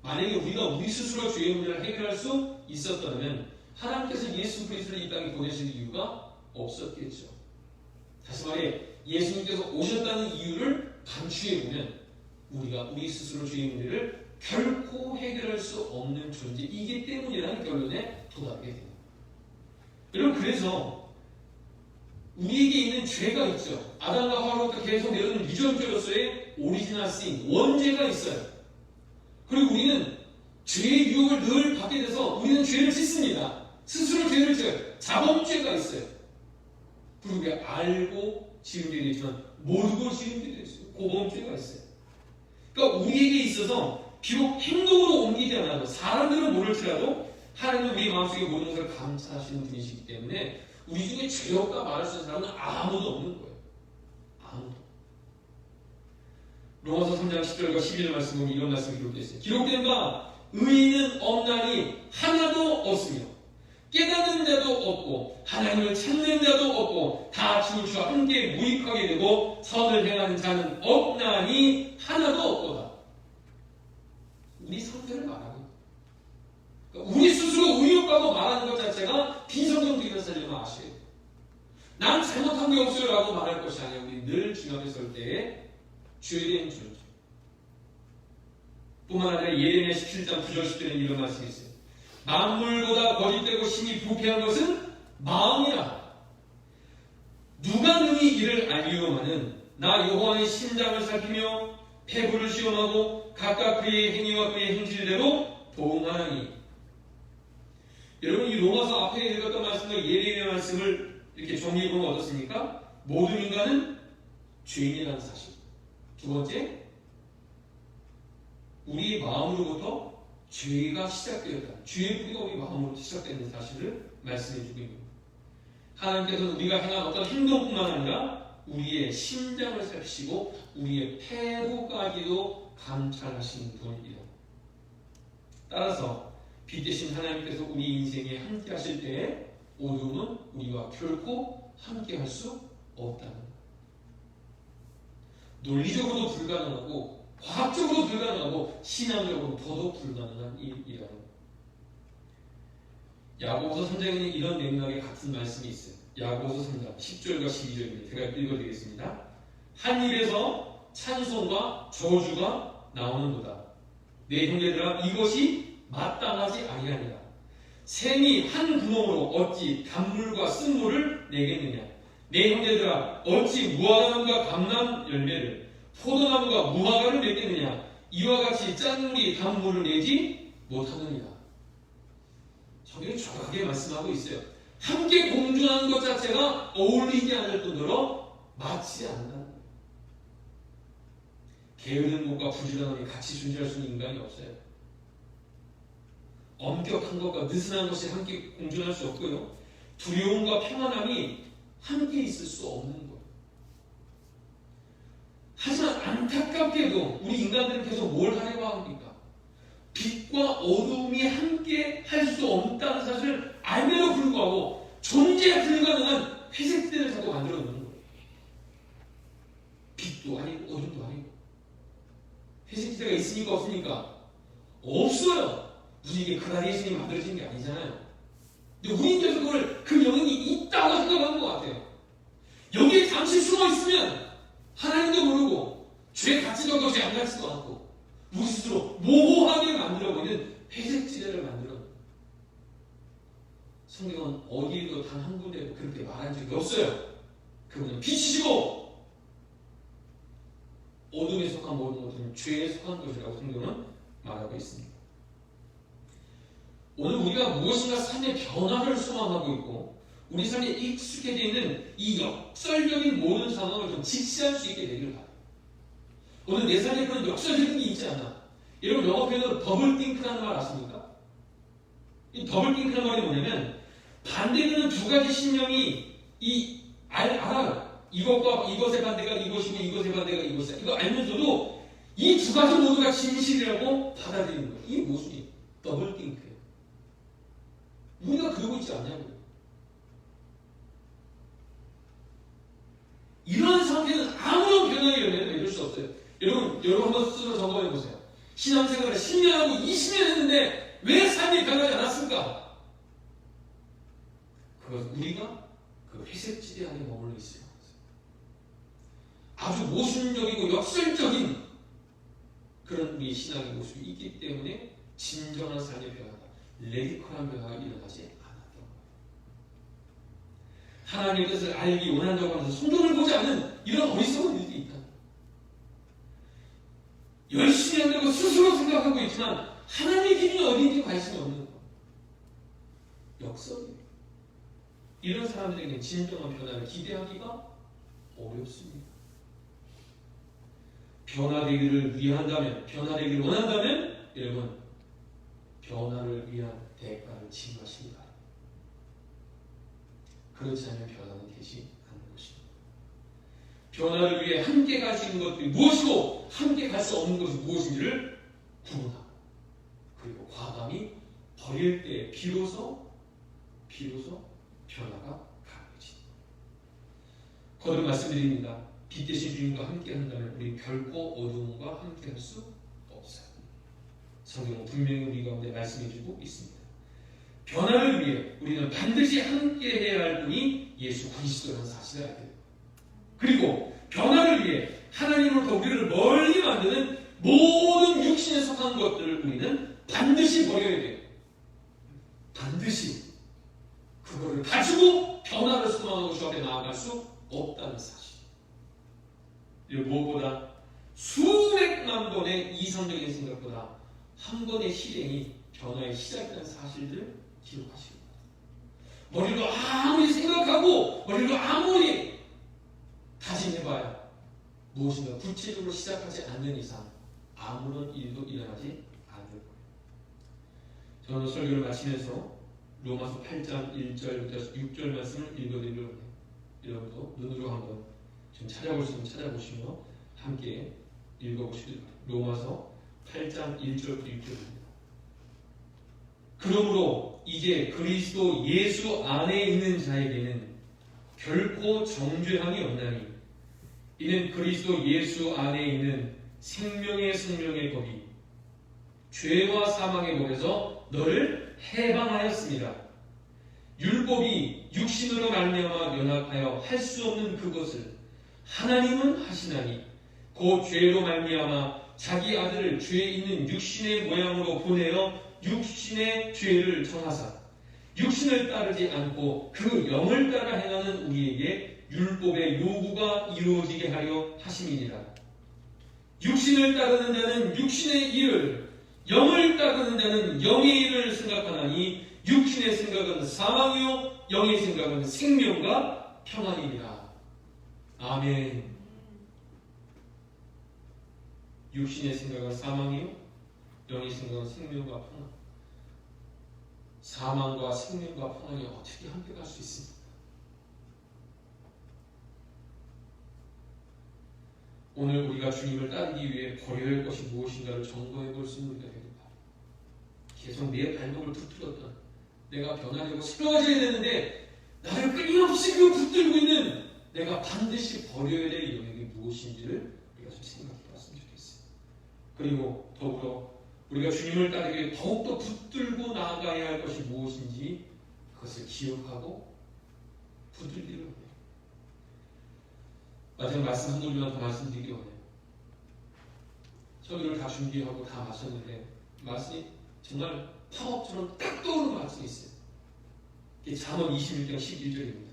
만약에 우리가 우리 스스로 죄의 문제를 해결할 수 있었다면 하나님께서 예수 그리스도를 이 땅에 보내실 이유가 없었겠죠. 다시 말해 예수님께서 오셨다는 이유를 감추해보면 우리가 우리 스스로 죄의 문제를 결코 해결할 수 없는 존재이기 때문이라는 결론에 도달하게 됩니다. 여러분, 그래서 우리에게 있는 죄가 있죠. 아담과 하와로부터 계속 내려오는 유전죄로서의 오리지널 신, 원죄가 있어요. 그리고 우리는 죄의 유혹을 늘 받게 돼서 우리는 죄를 짓습니다. 스스로 죄를 지어요. 자범죄가 있어요. 그리고 우리가 알고 지은 죄도 있지만 모르고 지은 죄도 있어요. 고범죄가 있어요. 그러니까 우리에게 있어서 비록 행동으로 옮기지 않아도 사람들은 모를지라도 하나님은 우리 마음속에 모든 것을 감찰하시는 분이시기 때문에 우리 중에 죄 없다 말할 수 있는 사람은 아무도 없는 거예요. 아무도. 로마서 3장 10절과 11절 말씀 보면 이런 말씀이 기록되어 있어요. 기록된 바 의인은 없나니 하나도 없으며 깨닫는 자도 없고 하나님을 찾는 자도 없고 다 죽을 수와 함께 무익하게 되고 선을 행하는 자는 없나니 하나도 없도다. 우리 상태를 말하고 그러니까 우리 스스로 의의 없다고 말하는 것 자체가 비성경적인 사실을 아셔야 돼요. 난 잘못한 게 없어요 라고 말할 것이 아니라 우리 늘 주님 앞에 설 때에 죄된 존재. 뿐만 아니라 예레미야 17장 9절 10절에 이런 말씀이 있어요. 만물보다 거짓되고 심히 부패한 것은 마음이라. 누가 능히 이를 알리오마는 나 여호와의 심장을 살피며 폐부를 시험하고 각각 그의 행위와 그의 행실대로 보응하나니. 여러분, 이 로마서 앞에 읽었던 말씀과 예레미야 말씀을 이렇게 정리해보면 어떻습니까? 모든 인간은 죄인이라는 사실. 두 번째, 우리의 마음으로부터 죄가 시작되었다. 죄의 뿌리가 우리 마음으로 시작되는 사실을 말씀해주고 있습니다. 하나님께서는 우리가 행한 어떤 행동뿐만 아니라 우리의 심장을 살피시고 우리의 태도까지도 감찰하시는 분이다. 따라서 빛 대신 하나님께서 우리 인생에 함께 하실 때에 어둠은 우리와 결코 함께 할 수 없다는 것. 논리적으로도 불가능하고 과학적으로 불가능하고 신앙적으로 더더욱 불가능한 일이라는 것. 야고보서 3장에는 이런 맥락의 같은 말씀이 있어요. 야고보서 3장 10절과 12절입니다. 제가 읽어드리겠습니다. 한 입에서 찬송과 저주가 나오는도다. 내 형제들아, 이것이 마땅하지 아니하니라. 샘이 한 구멍으로 어찌 단물과 쓴물을 내겠느냐. 내 형제들아, 어찌 무화과나무가 감람 열매를 포도나무가 무화과를 맺겠느냐. 이와 같이 짠 물이 단물을 내지 못하느니라. 성경이 정확하게 말씀하고 있어요. 함께 공존하는 것 자체가 어울리지 않을 뿐더러 맞지 않는다는 거예요. 게으른 것과 부지런함이 같이 존재할 수 있는 인간이 없어요. 엄격한 것과 느슨한 것이 함께 공존할 수 없고요. 두려움과 평안함이 함께 있을 수 없는 거예요. 하지만 안타깝게도 우리 인간들은 계속 뭘 하려고 합니까? 빛과 어둠이 함께 할 수 없다는 사실을 알면서 불구하고 존재 불가능한 회색 지대를 자꾸 만들어 놓는 거예요. 빛도 아니고 어둠도 아니고. 회색 지대가 있으니까 없으니까? 없어요. 무슨 이게 그날 예수님이 만들어진 게 아니잖아요. 근데 우리는 그걸 그 영역이 있다고 생각하는 것 같아요. 여기에 잠시 숨어 있으면 하나님도 모르고 죄 같지도 않고 죄 안 같지도 않고 우리 스스로 모호하게 만들어버리는 회색 지대를 만들어. 성경은 어디에도 단 한 군데도 그렇게 말한 적이 없어요. 그분은 빛이시고 어둠에 속한 모든 것은 죄에 속한 것이라고 성경은 말하고 있습니다. 오늘 우리가 무엇인가 삶의 변화를 소망하고 있고 우리 삶에 익숙해져 있는 이 역설적인 모든 상황을 좀 직시할 수 있게 되기를 바랍니다. 오늘 내 삶에 그런 역설적인 게 있지 않나? 여러분 영어 표현으로 더블띵크라는 말 아십니까? 이 더블띵크라는 말이 뭐냐면 반대되는 두 가지 신념이 알아요. 이것과 이것의 반대가 이것이고 이것의 반대가 이것이야. 이거 알면서도 이 두 가지 모두가 진실이라고 받아들이는 거예요. 이게 무엇이에요? 더블띵크예요. 우리가 그러고 있지 않냐고요. 이런 상태는 아무런 변화가 이룰 수 없어요. 여러분 한번 스스로 점검해 보세요. 신앙생활을 10년하고 20년 했는데 왜 삶이 변하지 않았을까? 그것은 우리가 그 회색지대 안에 머물러 있어요. 아주 모순적이고 역설적인 그런 우리 신앙의 모습이 있기 때문에 진정한 삶의 변화가, 레디컬한 변화가 일어나지 않았던 거예요. 하나님의 뜻을 알기 원한다고 하면서 성경을 보지 않는 이런 어리석은 일들이 있다. 열심히 한다고 스스로 생각하고 있지만 하나님의 기준이 어딘지 관심이 없는 거. 역설이에요. 이런 사람들에게는 진정한 변화를 기대하기가 어렵습니다. 변화되기를 위한다면, 변화되기를 원한다면 여러분 변화를 위한 대가를 지불하시기 바랍니다. 그렇지 않으면 변화는 되지 않는 것입니다. 변화를 위해 함께 갈 수 있는 것들이 무엇이고 함께 갈 수 없는 것이 무엇인지를 구분하고 그리고 과감히 버릴 때 비로소 변화가 가능해집니다. 거듭 말씀드립니다. 빛 대신 주님과 함께 한다면 우리 결코 어두움과 함께 할 수 없어요. 성경은 분명히 우리 가운데 말씀해주고 있습니다. 변화를 위해 우리는 반드시 함께 해야 할 분이 예수 그리스도라는 사실을 알게 됩니다. 그리고 변화를 위해 하나님으로부터 우리를 멀리 만드는 모든 육신에 속한 것들을 우리는 반드시 버려야 돼요. 반드시 그거를 가지고 변화를 소망하고 주 앞에 나아갈 수 없다는 사실. 무엇보다 수백만 번의 이상적인 생각보다 한 번의 실행이 변화의 시작이라는 사실을 기록하시고 머리로 아무리 생각하고 머리로 아무리 다짐해봐야 무엇인가 구체적으로 시작하지 않는 이상 아무런 일도 일어나지 않을 거예요. 저는 설교를 마치면서 로마서 8장 1절부터 6절 말씀을 읽어드리려고 해요. 여러분도 눈으로 한번 좀 찾아볼 수 있으면 찾아보시며 함께 읽어보시길 바랍니다. 로마서 8장 1절부터 6절입니다. 그러므로 이제 그리스도 예수 안에 있는 자에게는 결코 정죄함이 없나니 이는 그리스도 예수 안에 있는 생명의 성령의 법이 죄와 사망의 법에서 너를 해방하였습니다. 율법이 육신으로 말미암아 연합하여 할 수 없는 그것을 하나님은 하시나니 그 죄로 말미암아 자기 아들을 죄 있는 육신의 모양으로 보내어 육신의 죄를 정하사 육신을 따르지 않고 그 영을 따라 행하는 우리에게 율법의 요구가 이루어지게 하려 하심이니라. 육신을 따르는 자는 육신의 일을, 영을 따르는 자는 영의 일을 생각하나니 육신의 생각은 사망이요 영의 생각은 생명과 평안이니라. 아멘. 육신의 생각은 사망이요 영의 생각은 생명과 평안. 사망과 생명과 평안이 어떻게 함께 갈 수 있습니까? 오늘 우리가 주님을 따르기 위해 버려야 할 것이 무엇인가를 점검해 볼 수 있는 우리가 되길 바랍니다. 계속 내 발목을 붙들었던 내가 변화되고 새로워져야 되는데 나를 끊임없이 그 붙들고 있는 내가 반드시 버려야 될 영역이 무엇인지를 우리가 좀 생각해 봤으면 좋겠어요. 그리고 더불어 우리가 주님을 따르기 위해 더욱더 붙들고 나아가야 할 것이 무엇인지 그것을 기억하고 붙들기를 원해요. 마지막 말씀 한 줄만 더 말씀드리기 원해요. 설교를 다 준비하고 다 마쳤는데 말씀이 정말 파워처럼 딱 떠오르는 말씀이 있어요. 이게 잠언 21장 11절입니다.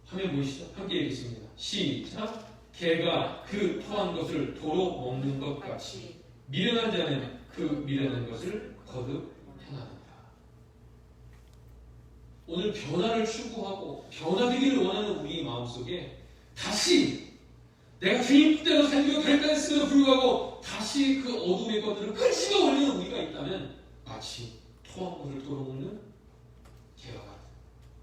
화면 보이시죠? 함께 읽겠습니다. 시작. 개가 그 토한 것을 도로 먹는 것 같이 미련한 자는 그 미련한 것을 거듭 행하는다. 오늘 변화를 추구하고 변화되기를 원하는 우리 마음속에 다시 내가 주님 뜻대로 살기로 결단했음에도 불구하고 다시 그 어둠의 것들을 끄집어 올리는 우리가 있다면 마치 토한 것을 도로 먹는 개와 같은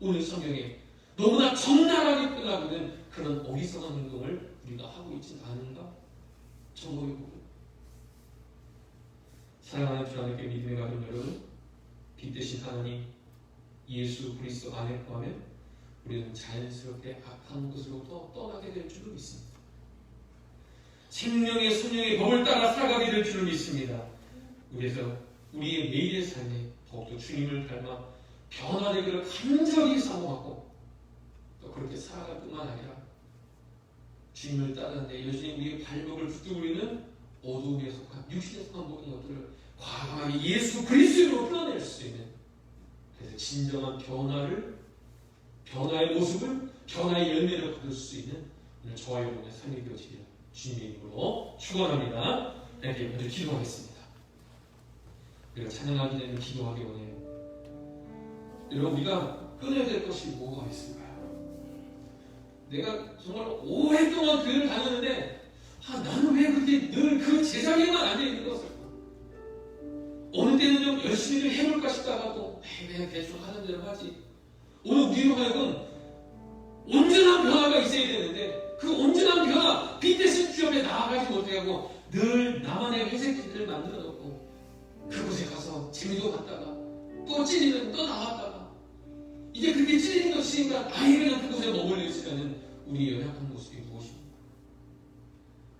오늘 성경에 너무나 적나라하게 끝나고는 그런 어리석은 행동을 우리가 하고 있지 않은가 점검해 보고 사랑하는 주님께 믿음의 가족 여러분, 빛 대신 하나님 예수 그리스도 안에 거하면 우리는 자연스럽게 악한 것으로부터 떠나게 될 줄을 믿습니다. 생명의 성령의 법을 따라 살아가게 될 줄을 믿습니다. 그래서 우리의 매일의 삶에 더욱더 주님을 닮아 변화되기를 간절히 사모하고 또 그렇게 살아갈 뿐만 아니라 주님을 따르는데 여전히 우리의 발목을 붙들고 있는 어둠에 속한 육신에 속한 모든 것들을 과감하게 예수 그리스도로 풀어낼 수 있는 그래서 진정한 변화의 모습을 변화의 열매를 거둘 수 있는 오늘 저와 여러분의 삶이 되어지기를 주님의 이름으로 축원합니다. 이렇게 먼저 기도하겠습니다. 우리가 찬양하기 전에 기도하기 원해요. 여러분 우리가 끊어야 될 것이 뭐가 있을까요? 내가 정말 오랫동안 교회를 다녔는데 나는 왜 그렇게 늘 그 제자리에만 앉아있는 것을까? 어느 때는 좀 열심히 좀 해볼까 싶다가도 그냥 대충 하는 대로 하지. 오늘 우리로 하여금 온전한 변화가 있어야 되는데 그 온전한 변화 빛 대신 주 앞에 나아가지 못하고 늘 나만의 회색빛들을 만들어 놓고 그곳에 가서 재미도 봤다가 또 찔리면 또 나왔다가 이게 그렇게 찔리는 것이니까 아예 그냥 그곳에 머물러 있으면 우리 연약한 모습이 무엇입니까?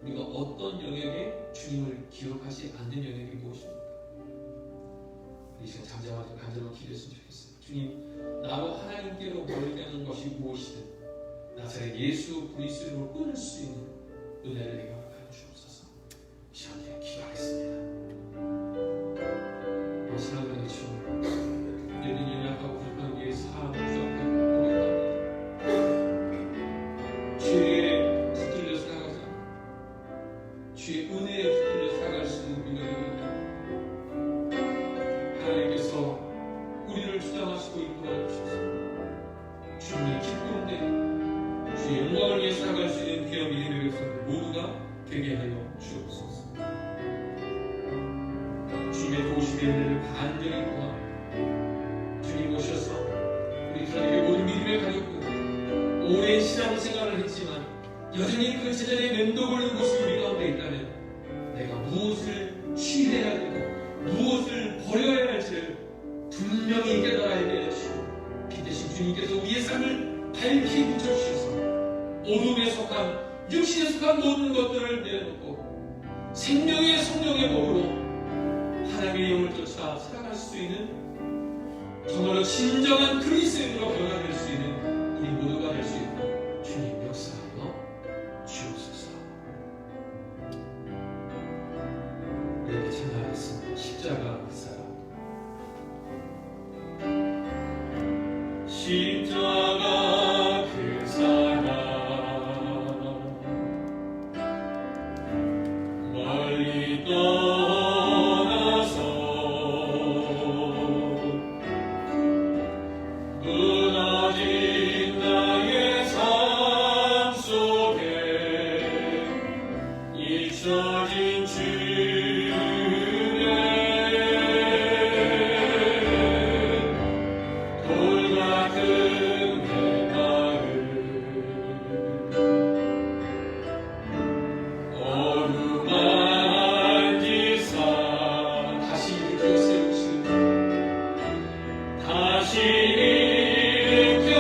우리가 어떤 영역에 주님을 기억하지 않는 영역이 무엇입니까? 이 시간 잠잠하게 간절히 기도했으면 좋겠어요. 주님, 나로 하나님께로 멀게 하는 것이 무엇이든 나사렛 예수 그리스도로 끊을 수 있는 은혜를 내게 허락하여 주옵소서. 이 시간에 기도하겠습니다. 사랑하는 주, 내는 연약하고 불편한 우리의 삶을 주 앞에 고백합니다. 주의 붙들려 살아가자. 주의 은혜에 붙들려 살아갈 수 있는 우리가 되옵니다. 하나님께서 우리를 주장하시고 인도하여 주셔서 주님의 기쁨 주의 영광을 위해 살아갈 수 있는 귀한 믿음의 백성들 모두가 되게 하여 주옵소서. 주님의 도우심의 은혜를 간절히 구하며 주님 오셔서 우리 하나님의 모든 믿음의 가족들 오랜 신앙생활을 했지만 여전히 그 제자리에 맴도고는 모습이 우리 가운데 있다면 내가 무엇을 취해야 되고 무엇을 버려야 할지를 분명히 깨달아야 될 것이고 빛 대신 주님께서 우리의 삶을 밝히 비춰주셔서 어둠에 속한 육신에 속한 모든 것들을 내려놓고 생명의 성령의 법으로 하나님의 영을 쫓아 살아갈 수 있는 정말로 진정한 그리스도인으로 변화될 수 있는 우리 모두가 될 수 있도록 주님 역사하여 주옵소서. 이렇게 찬양하겠습니다. 십자가 그 사랑. 십자가 그 사랑 멀리 떠나서 무너진 나의 삶 속에 잊혀진 주의 돌 같은 내 마음 어루만지사 다시 일으켜 세우시는 다시 일으켜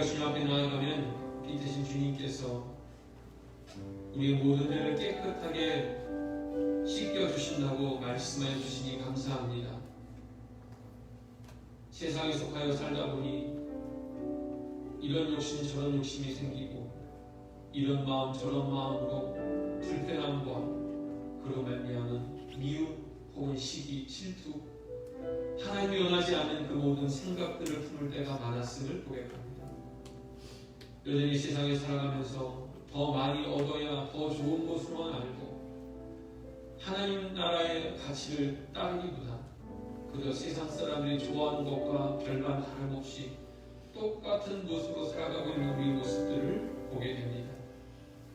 주님 앞에 나아가면 빛 대신 주님께서 우리의 모든 죄를 깨끗하게 씻겨주신다고 말씀해 주시니 감사합니다. 세상에 속하여 살다 보니 이런 욕심 저런 욕심이 생기고 이런 마음 저런 마음으로 불편함과 그로 말미암은 미움 혹은 시기, 질투, 하나님이 원하지 않는 그 모든 생각들을 품을 때가 많았음을 고백합니다. 여전히 세상에 살아가면서 더 많이 얻어야 더 좋은 것으로만 알고 하나님 나라의 가치를 따르기보다 그저 세상 사람들이 좋아하는 것과 별반 다름없이 똑같은 모습으로 살아가고 있는 우리의 모습들을 보게 됩니다.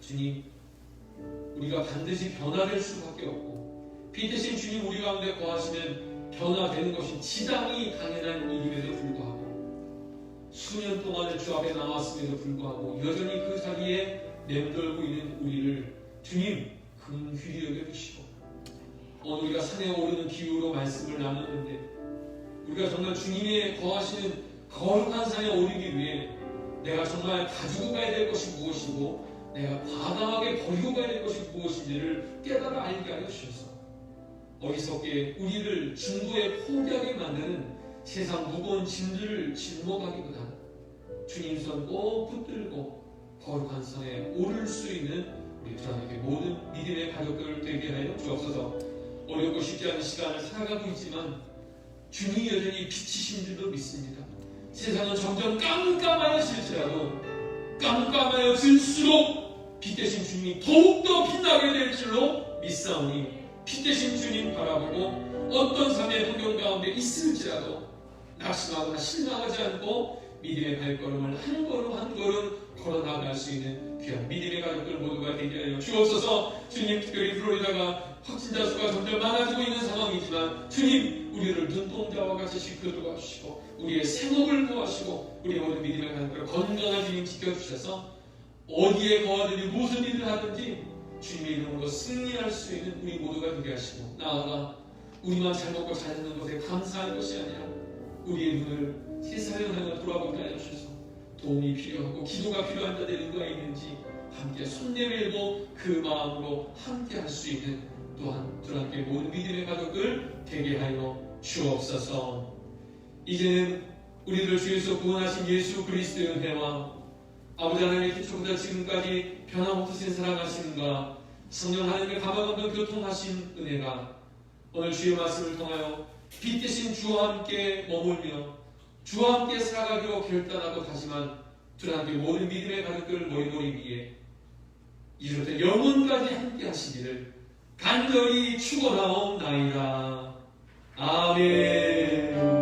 주님, 우리가 반드시 변화될 수밖에 없고 빛 대신 주님 우리 가운데 거하시면 변화되는 것이 지당히 당연한 일임에도 불구하고 수년 동안을 주 앞에 나왔음에도 불구하고 여전히 그 자리에 맴돌고 있는 우리를 주님 긍휼히 여겨주시고 오늘 우리가 산에 오르는 기후로 말씀을 나눴는데 우리가 정말 주님의 거하시는 거룩한 산에 오르기 위해 내가 정말 가지고 가야 될 것이 무엇이고 내가 과감하게 버리고 가야 될 것이 무엇인지를 깨달아 알게 하여 주셔서 어리석게 우리를 중도에 포기하게 만드는 세상 무거운 짐들을 짊어가기보다 주님 손 꼭 붙들고 거룩한 산에 오를 수 있는 우리 주님에게 모든 믿음의 가족들 되게 하여 주옵소서. 어렵고 쉽지 않은 시간을 살아가고 있지만 주님이 여전히 빛이신 줄로 믿습니다. 세상은 점점 깜깜하여질지라도 깜깜하여질수록 빛 대신 주님이 더욱더 빛나게 될 줄로 믿사오니 빛 대신 주님 바라보고 어떤 삶의 환경 가운데 있을지라도 낙심하거나 실망하지 않고 믿음의 발걸음을 한 걸음 한 걸음 걸어나갈 수 있는 귀한 믿음의 가족들 모두가 되게 하여 주옵소서. 주님, 특별히 플로리다가 확진자 수가 점점 많아지고 있는 상황이지만 주님, 우리를 눈동자와 같이 지켜주고 하시고 우리의 생업을 구하시고 우리 모든 믿음의 가족들 건강한 주님 지켜주셔서 어디에 거하든지 무슨 일을 하든지 주님의 이름으로 승리할 수 있는 우리 모두가 되게 하시고 나아가 우리만 잘 먹고 잘 있는 것에 감사할 것이 아니라 우리의 눈을 세상을 향해 돌아보게 하여 주셔서 도움이 필요하고 기도가 필요한 자들이 누가 있는지 함께 손 내밀고 그 마음으로 함께 할 수 있는 또한 저함께 모든 믿음의 가족들 되게 하여 주옵소서. 이제는 우리를 주에서 구원하신 예수 그리스도의 은혜와 아버지 하나님의 기초부터 지금까지 변함없으신 사랑하심과 성령 하나님의 가망 없는 교통하신 은혜가 오늘 주의 말씀을 통하여 빛 대신 주와 함께 머물며 주와 함께 살아가기로 결단하고 다시만 주와 함께 모든 믿음의 가족들 모이모리 위에 이제부터 영원까지 함께 하시기를 간절히 축원하옵나이다. 아멘.